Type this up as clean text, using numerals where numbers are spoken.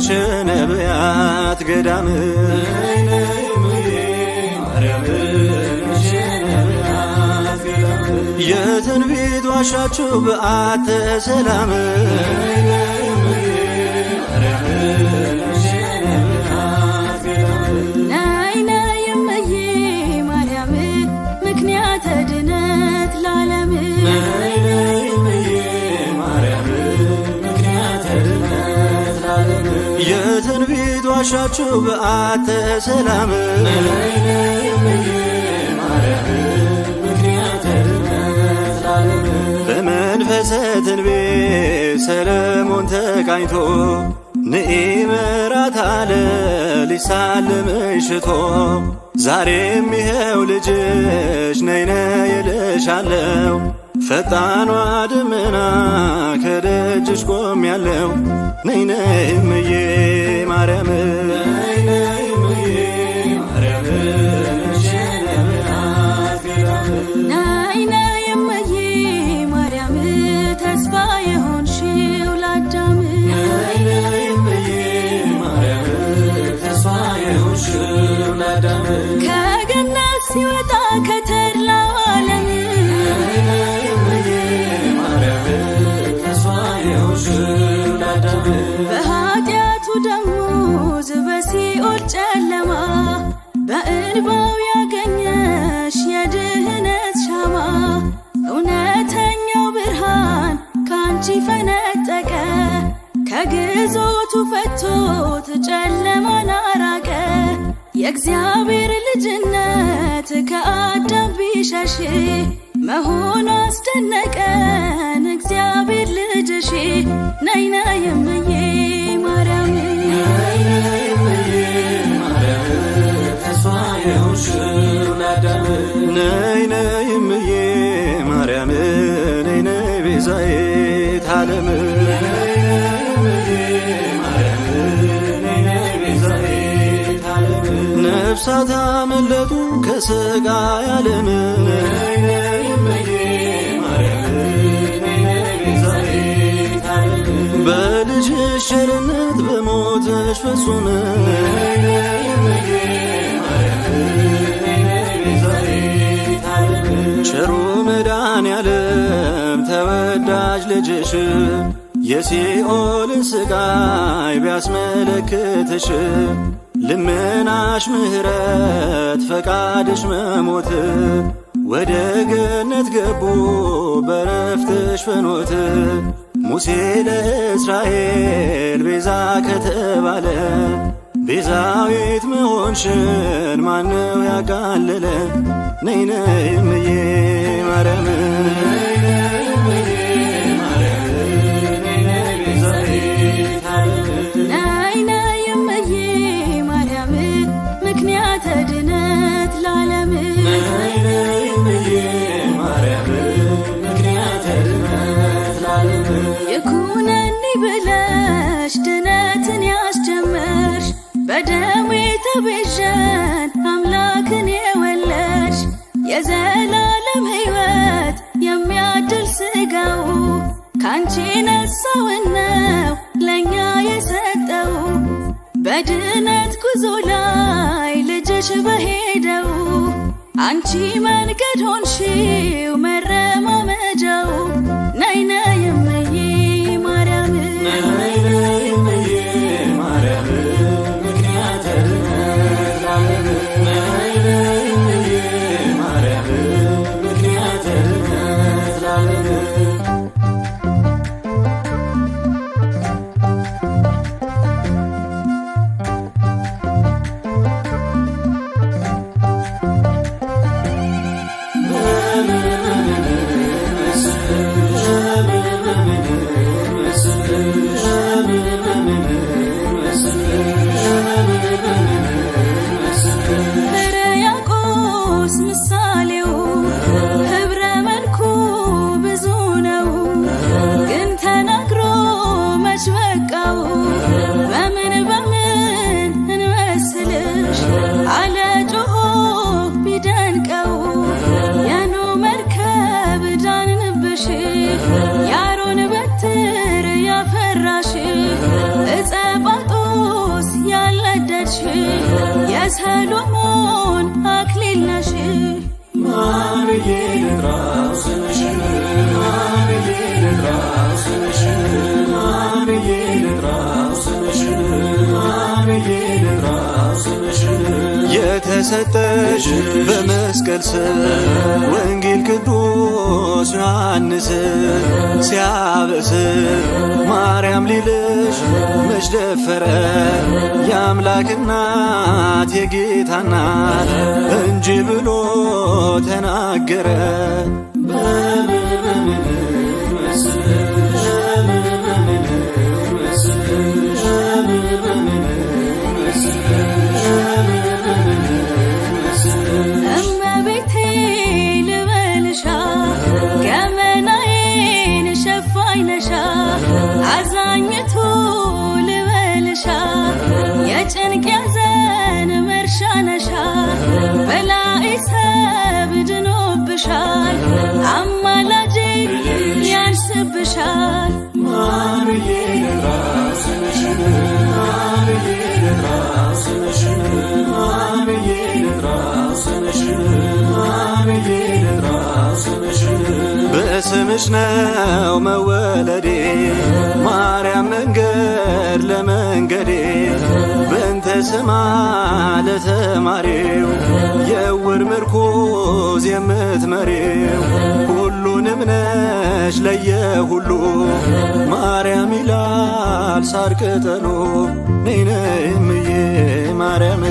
የነቢያት ገዳም የትንቢት ዋሻችሁ በዓተ ሰላም ነይ ነይ እምዬ ማርያም ምክንያተ ድነት ለዓለም የትንቢት ዋሻችሁ በዓተ ሰላም በመንፈሰ ትንቢት ሰለሞን ተቃኝቶ ንኢ ምሕረት አለ ሊሳልምሽ ሽቶ ዛሬም ይኸው ልጅሽ ነይ ነይ እልሻለሁ ፈጣኗ ደመና ከደጅሽ ቆሜያለሁ ነይ ነይ እምዬ ማርያም ነይ ነይ እምዬ ማርያም ተስፋ የሆንሽው ለአዳም ከገነት ሲወጣ ከተድላው ዓለም በኃጢአቱ ደሞዝ በሲኦል ጨለማ በእንባው ያገኘሽ የድህነት ሻማ እውነተኛው ብርሃን ካንቺ ፈነጠቀ ከግዞቱ ፈቶት ጨለማን አራቀ የእግዚአብሔር ልጅነት ከአዳም ቢሸሽ መሆኑ አስደነቀን እግዚአብሔር ልጅሽ ነይ ነይ እምዬ ማርያም ነይ ነይ እምዬ ማርያም ነይ ነይ ቤዛዊተ ዓለም ነፍሳት አመለጡ ከሥጋ ዓለም በልጅሽ ቸርነት በሞትሽ ፍጹም ቸሩ መድኃኔዓለም ተወዳጅ ልጅሽ የሲኦልን ሥቃይ ቢያስመለክትሽ ልመናሽ ምሕረት ፈቃድሽ መሞት ወደ ገነት ገቡ በረፍትሽ ፍኖት ሙሴ ለእስራኤል ቤዛ ከተባለ ቤዛዊት መሆንሽን ማነው ያቃለለ ነይ ነይ እምዬ ማርያም ነይ ነይ እምዬ ማርያም ምክንያተ ድነት ለዓለም ይኩነኒ ብለሽ ድነትን ያስጀመርሽ በደሙ የተቤዠን አምላክን የወለድሽ የዘላለም ሕይወት የሚያድል ሥጋው ካንቺ ነሳውነው ለእኛ የሰጠው በድነት ጉዞ ላይ ልጅሽ በሄደው አንቺ መንገድ ሆንሽው መረማመጃው ነይ ነይ እምዬ ማርያም ሕርያቆስ ምሳሌው ኅብረ መልኩ ብዙ ነው ግን ተናግሮ መች በቃው በምን እንመስልሽ አለ ጮሆ ቢደንቀው የኖህ መርከብ ዳንንብሽ የአሮን በትር ያፈራሽ ዕፀ ጳጦስ የሰሎሞን አክሊል ነሽ ማን ብዬ ልጥራው ስምሽን ማን ብዬ ልጥራው ስምሽን ማን ብዬ ልጥራው ስምሽን ማን ብዬ ልጥራው ስምሽን የተሰጠሽ በመስቀል ስር ወንጌል ቅዱስ ዮሐንስ ሲያበስር ማርያም ሊልሽ መች ደፈረ የአምላክ እናት የጌታ እናት እንጂ ብሎ ተናገረ። እመቤቴ ልበልሻ ገመናዬን ሸፋኝ ነሻ አዛኝቱ ልበልሻ የጭንቅ ያዘን መርሻ ነሻ በላይ ሰብ ድኖብሻል አማላጄ ያንስብሻል ማን ብዬ ልጥራው ስምሽን ማን ብዬ ልጥራው ስምሽን ማን ብዬ ልጥራው ስምሽን ማን ብዬ ልጥራው ስምሽን በስምሽ ነው መወለዴ ማርያም መንገድ ለመንገዴ በእንተ ስማ ለተማሪው የዕውር ምርኩዝ የምትመሪው ሁሉንም ነሽ ለየሁሉ ማርያም ይላል ሳር ቅጠሉ ነይ ነይ እምዬ ማርያም